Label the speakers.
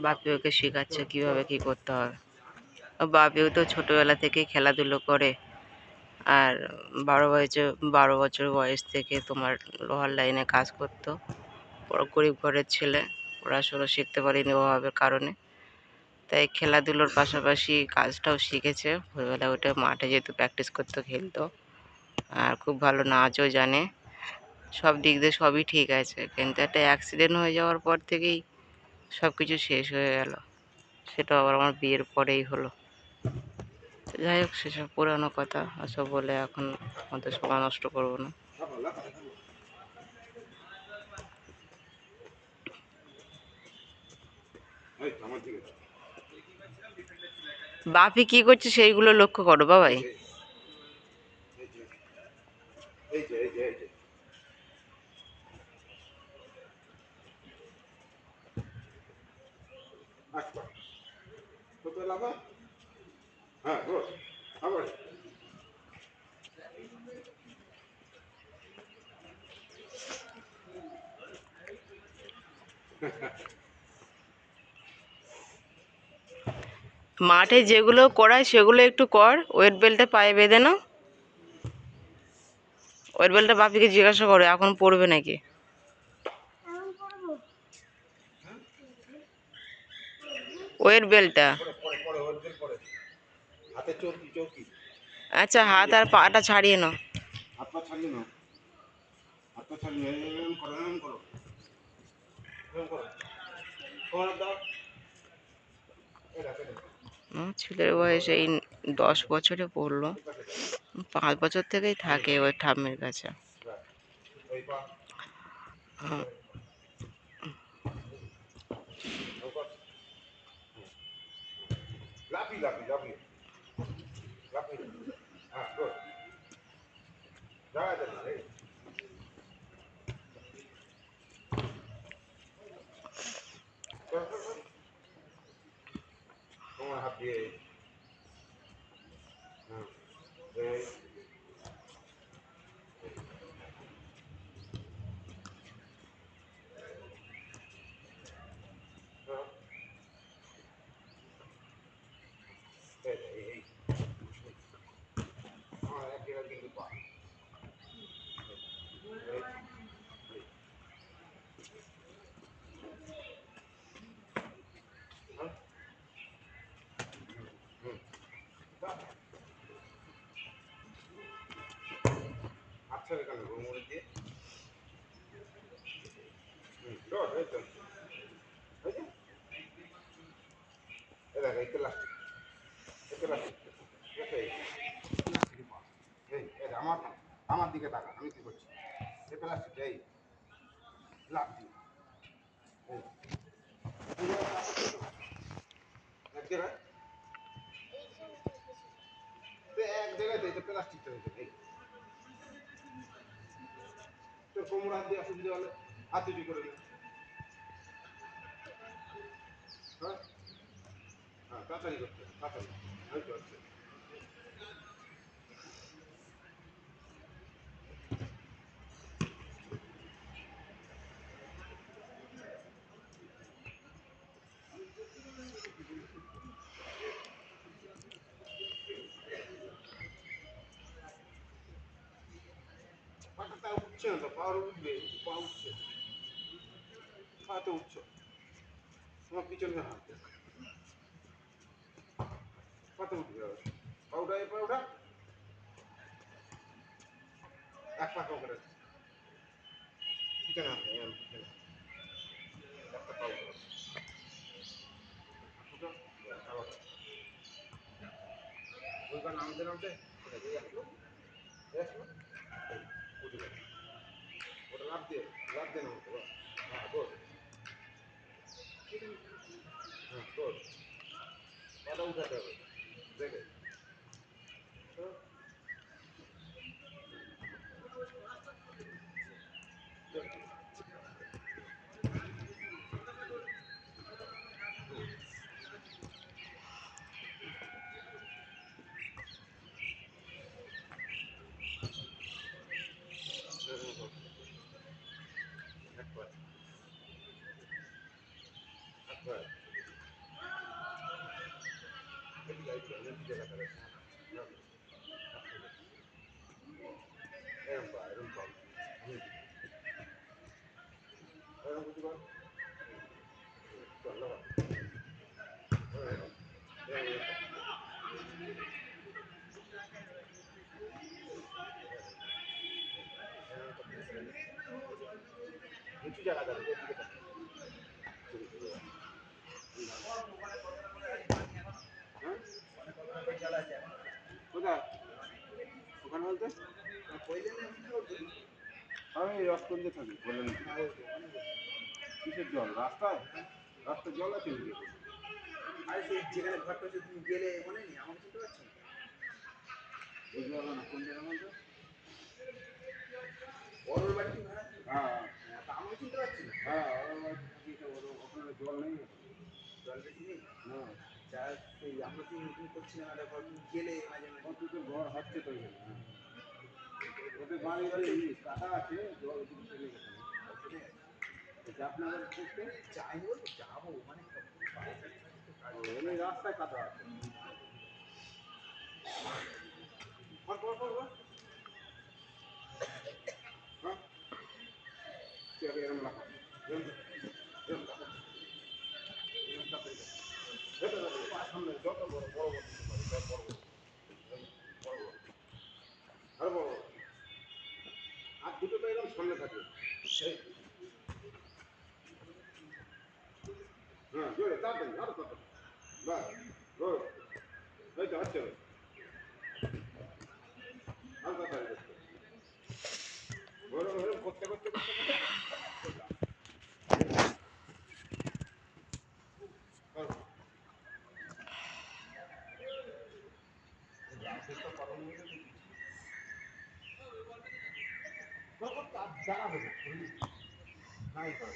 Speaker 1: বাপি ওকে শেখাচ্ছে কীভাবে কী করতে হবে। বাপিও তো ছোটোবেলা থেকেই খেলাধুলো করে। আর 12 বছর বয়স থেকে তোমার লোহার লাইনে কাজ করতো। বড় গরিব ঘরের ছেলে, পড়াশুনো শিখতে পারিনি অভাবের কারণে। তাই খেলাধুলোর পাশাপাশি কাজটাও শিখেছে। ভোরবেলা উঠে মাঠে যেত, প্র্যাকটিস করতো, খেলতো। আর খুব ভালো নাচও জানে। সব দিক দিয়ে সবই ঠিক আছে, কিন্তু একটা অ্যাক্সিডেন্ট হয়ে যাওয়ার পর থেকেই সব কিছু শেষ হয়ে গেল। সেটাও আবার আমার বিয়ের পরেই হলো। তো যাই হোক, সেসব পুরানো কথা, ওসব বলে এখন আমাদের সময় নষ্ট করবো না। বাপি কি করছে সেইগুলো লক্ষ্য করো বাবাই। মাঠে যেগুলো করায় সেগুলো একটু কর। ওয়েট বেল্টটা পায়ে বেঁধে নাও। ওয়েট বেল্টটা বাপিকে জিজ্ঞাসা করো এখন পড়বে নাকি। ওয়েট বেল্টটা, আচ্ছা হাত আর পাটা ছাড়িয়ে নাও। ছেলের বয়স এই 10 বছরে পড়লো। 5 বছর থেকেই থাকে ওই ঠাম্মির কাছে। আমার দিকে তাকা, আমি কি করছি? এই প্লাস্টিক, এই লাভ দিই এক জায়গায়, এক জায়গায় প্লাস্টিকটা এই তোর কোমর হাত দিয়ে অসুবিধা হলে হাত দুটি করে নে। হ্যাঁ হ্যাঁ, তাড়াতাড়ি করতে হবে, তাড়াতাড়ি। হয়তো হচ্ছে পাটা উঠছে না তো, পাওয়ার উঠবে, পা উঠছে, পাতে উঠছে। তোমার পিছনে হাত পাতে উঠবে, পাউডা এই পাউডা এক পাকা করে পিছনে হাত পিছনে একটা পাউডা আবার ওইবার নামতে নামতে আসলো আসলো উঠে গেল। ওটা লাভ দিয়ে নামতে পারো। হ্যাঁ তোর, হ্যাঁ তোর পাটা উঠাতে হবে দেখে। একবার
Speaker 2: কোথায় ওখানে বলতে আমি রসগঞ্জে থাকি বলেন কিসের জল রাস্তায় রাস্তায় জল আছে
Speaker 3: আরে সেই যেখানে ঘরটা হচ্ছে তুমি গেলে মনে নেই আমাকে চিনতে পারছো না?
Speaker 2: বুঝতে পারলো না কোন জায়গার মধ্যে
Speaker 3: ওর বাড়ি কি ভাড়া?
Speaker 2: হ্যাঁ
Speaker 3: হ্যাঁ, তা আমাকে চিনতে পারছি না।
Speaker 2: হ্যাঁ ওর বাড়িতে থাকি তো ওখানে জল নেই
Speaker 3: জল বেশি নেই।
Speaker 2: না
Speaker 3: যা সেই আমরা তো নতুন করছিলাম একটা ঘর তুমি গেলে মাঝে মাঝে।
Speaker 2: অন্তত ঘর হচ্ছে তো এখানে হ্যাঁ ওদের বাড়িতে কাটা আছে জল ওদিকে চলে গেছে
Speaker 3: চলে গেছে।
Speaker 2: আপনাদের করতে
Speaker 3: যাই বলতো যাবো মানে বাড়িতে একটু কাজ
Speaker 2: এমনি রাস্তায় কাটা আছে বল বল বল বল হ্যাঁ ঠিক আছে এরকম রাখো এরকম রাখো এরকম রাখো সামনে যত বড় বড় বড় বড় বড় আরো বড় বড় আর দুটো তো এরকম সামনে থাকে হ্যাঁ জোরে তাড়াতাড়ি আরো তাড়াতাড়ি বাস গুড এই তো হচ্ছে আর তাড়াতাড়ি করতে ওরকম ওরকম করতে করতে করতে করতে করো।
Speaker 3: রাজেশ তো কথা বলতে দেখি
Speaker 2: দাঁড়াবে না নাই করে